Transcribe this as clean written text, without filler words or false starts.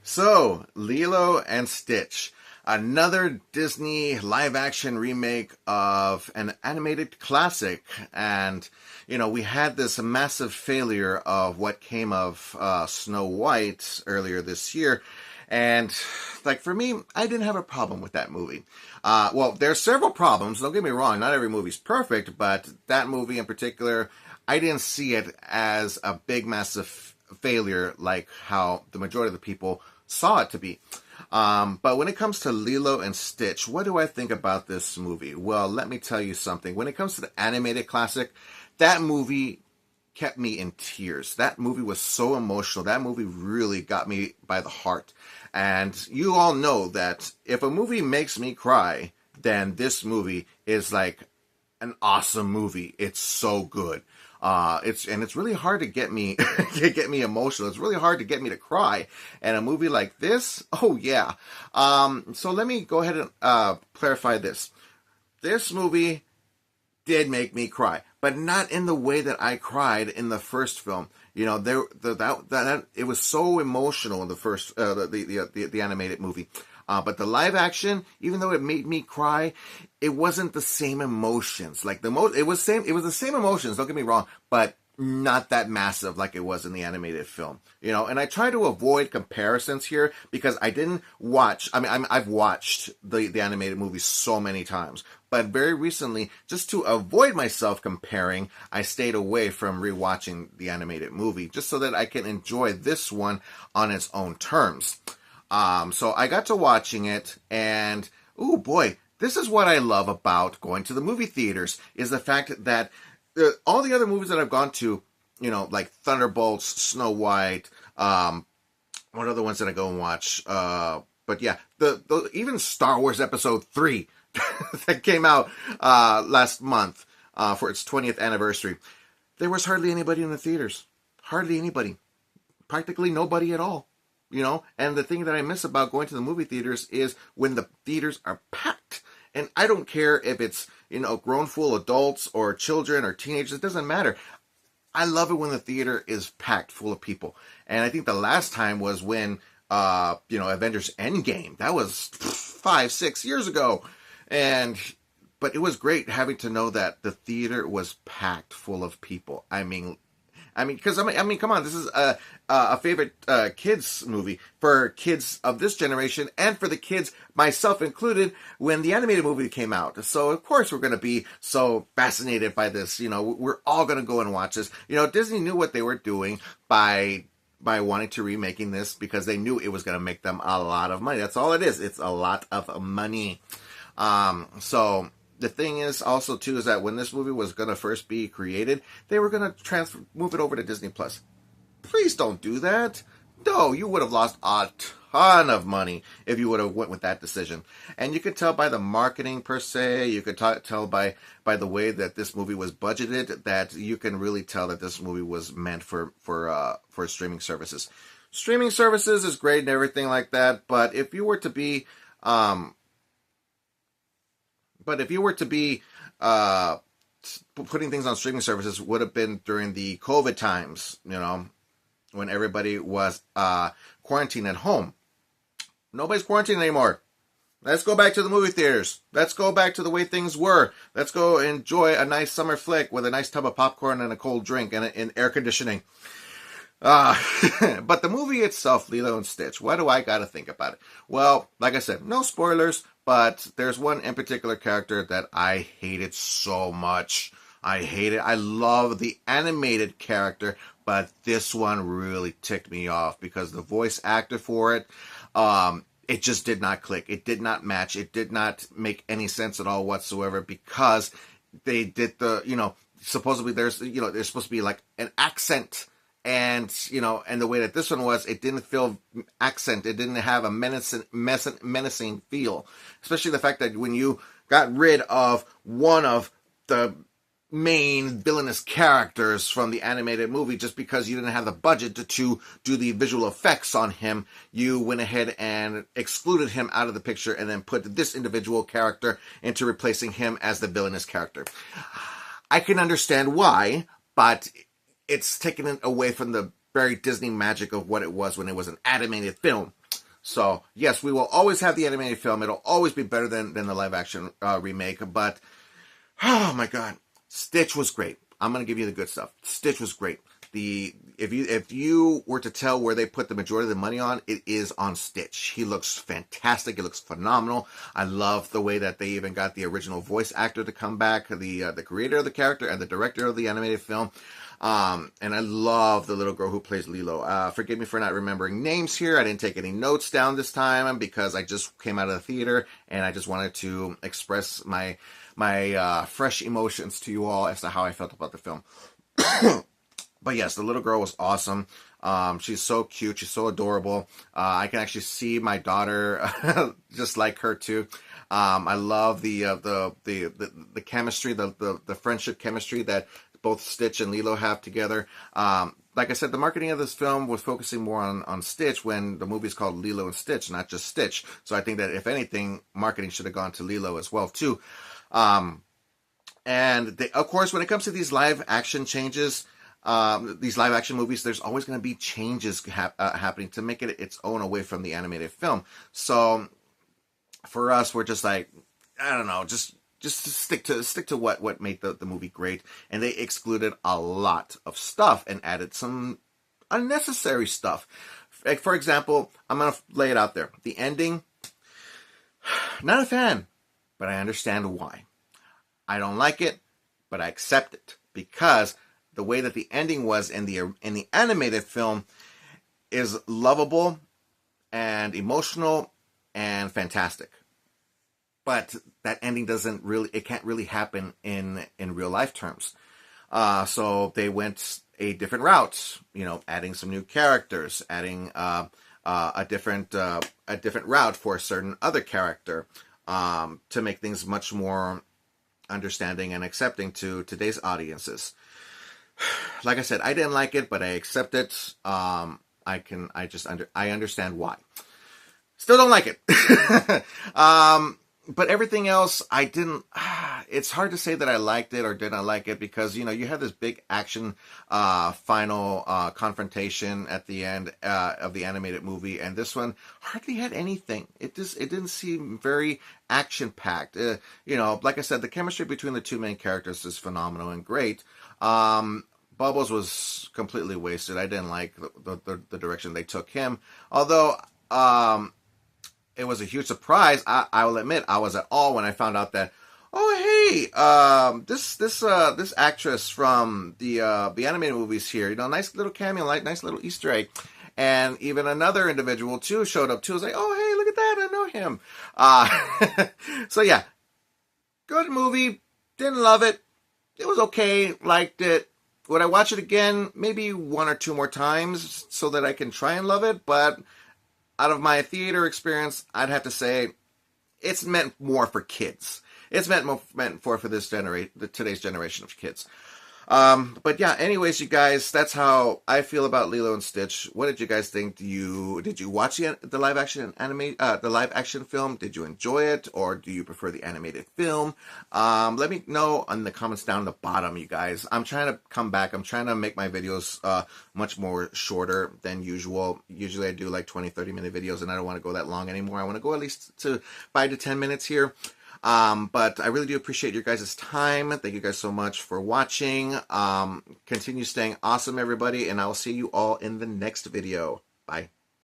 So, Lilo and Stitch, another Disney live action remake of an animated classic. And, we had this massive failure of what came of Snow White earlier this year. And, like, for me, I didn't have a problem with that movie. Well, there are several problems. Don't get me wrong, not every movie's perfect, but that movie in particular, I didn't see it as a big, massive failure like how the majority of the people saw it to be. But when it comes to Lilo and Stitch, what do I think about this movie? Well, let me tell you something. When it comes to the animated classic, that movie kept me in tears. That movie was so emotional. That movie really got me by the heart. And you all know that if a movie makes me cry, then this movie is like an awesome movie. It's so good. It's really hard to get me get me emotional. It's really hard to get me to cry. And a movie like this, oh yeah. So let me go ahead and clarify this. This movie did make me cry, but not in the way that I cried in the first film. It was so emotional in the first the animated movie. But the live action, even though it made me cry, it wasn't the same emotions. Like it was the same emotions. Don't get me wrong, but not that massive like it was in the animated film. And I try to avoid comparisons here because I didn't watch. I've watched the animated movie so many times, but very recently, just to avoid myself comparing, I stayed away from rewatching the animated movie just so that I can enjoy this one on its own terms. So I got to watching it, and oh boy, this is what I love about going to the movie theaters, is the fact that all the other movies that I've gone to, like Thunderbolts, Snow White, what other ones did I go and watch? But yeah, even Star Wars Episode 3 that came out last month for its 20th anniversary, there was hardly anybody in the theaters. Hardly anybody. Practically nobody at all. And the thing that I miss about going to the movie theaters is when the theaters are packed. And I don't care if it's, grown full adults or children or teenagers. It doesn't matter. I love it when the theater is packed full of people. And I think the last time was when, Avengers Endgame. That was 5-6 years ago. But it was great having to know that the theater was packed full of people. Because come on, this is a favorite kids movie for kids of this generation and for the kids, myself included, when the animated movie came out. So of course we're going to be so fascinated by this. We're all going to go and watch this. Disney knew what they were doing by wanting to remaking this because they knew it was going to make them a lot of money. That's all it is. It's a lot of money. So the thing is also too is that when this movie was gonna first be created, they were gonna move it over to Disney Plus. Please don't do that. No, you would have lost a ton of money if you would have went with that decision. And you could tell by the marketing per se. You could tell by the way that this movie was budgeted that you can really tell that this movie was meant for streaming services. Streaming services is great and everything like that, but if you were to be putting things on streaming services, would have been during the COVID times, when everybody was quarantined at home. Nobody's quarantined anymore. Let's go back to the movie theaters. Let's go back to the way things were. Let's go enjoy a nice summer flick with a nice tub of popcorn and a cold drink and air conditioning. But the movie itself, Lilo and Stitch, what do I got to think about it? Well, like I said, no spoilers, but there's one in particular character that I hated so much. I hate it. I love the animated character, but this one really ticked me off because the voice actor for it, it just did not click. It did not match. It did not make any sense at all whatsoever because they did supposedly there's supposed to be like an accent. And the way that this one was, it didn't feel accent. It didn't have a menacing feel. Especially the fact that when you got rid of one of the main villainous characters from the animated movie just because you didn't have the budget to do the visual effects on him, you went ahead and excluded him out of the picture and then put this individual character into replacing him as the villainous character. I can understand why, but it's taken it away from the very Disney magic of what it was when it was an animated film. So yes, we will always have the animated film. It'll always be better than the live action remake. But oh my God, Stitch was great. I'm gonna give you the good stuff. Stitch was great. If you were to tell where they put the majority of the money on, it is on Stitch. He looks fantastic. He looks phenomenal. I love the way that they even got the original voice actor to come back, the creator of the character and the director of the animated film. And I love the little girl who plays Lilo. Forgive me for not remembering names here. I didn't take any notes down this time because I just came out of the theater and I just wanted to express my fresh emotions to you all as to how I felt about the film. But yes, the little girl was awesome. She's so cute. She's so adorable. I can actually see my daughter just like her too. I love the chemistry, the friendship chemistry that both Stitch and Lilo have together. Like I said, the marketing of this film was focusing more on Stitch when the movie is called Lilo and Stitch, not just Stitch. So I think that if anything, marketing should have gone to Lilo as well too. And of course, when it comes to these live action changes, these live action movies, there's always going to be changes happening to make it its own away from the animated film. So for us, we're just like, I don't know, just stick to what made the movie great. And they excluded a lot of stuff and added some unnecessary stuff. Like, for example, I'm going to lay it out there. The ending, not a fan, but I understand why. I don't like it, but I accept it because the way that the ending was in the animated film is lovable and emotional and fantastic. But that ending can't really happen in real life terms. So they went a different route, adding some new characters, adding a different route for a certain other character, to make things much more understanding and accepting to today's audiences. Like I said, I didn't like it, but I accept it. I understand why. Still don't like it. But everything else, I didn't. It's hard to say that I liked it or didn't like it because you have this big action final confrontation at the end of the animated movie, and this one hardly had anything. It didn't seem very action packed. Like I said, the chemistry between the two main characters is phenomenal and great. Bubbles was completely wasted. I didn't like the direction they took him, although. It was a huge surprise. I will admit, I was at awe when I found out that, this actress from the animated movies here, nice little cameo, nice little Easter egg, and even another individual too showed up too. I was like, oh hey, look at that, I know him. So yeah, good movie. Didn't love it. It was okay. Liked it. Would I watch it again? Maybe one or two more times so that I can try and love it, but. Out of my theater experience, I'd have to say it's meant more for kids. It's meant for today's generation of kids. But yeah, anyways, you guys, that's how I feel about Lilo and Stitch. What did you guys think? Did you watch the live action film? Did you enjoy it, or do you prefer the animated film? Let me know in the comments down the bottom, you guys. I'm trying to come back. I'm trying to make my videos much more shorter than usual. Usually I do like 20-30 minute videos, and I don't want to go that long anymore. I want to go at least to 5 to 10 minutes here. But I really do appreciate your guys' time. Thank you guys so much for watching. Continue staying awesome, everybody, and I will see you all in the next video. Bye.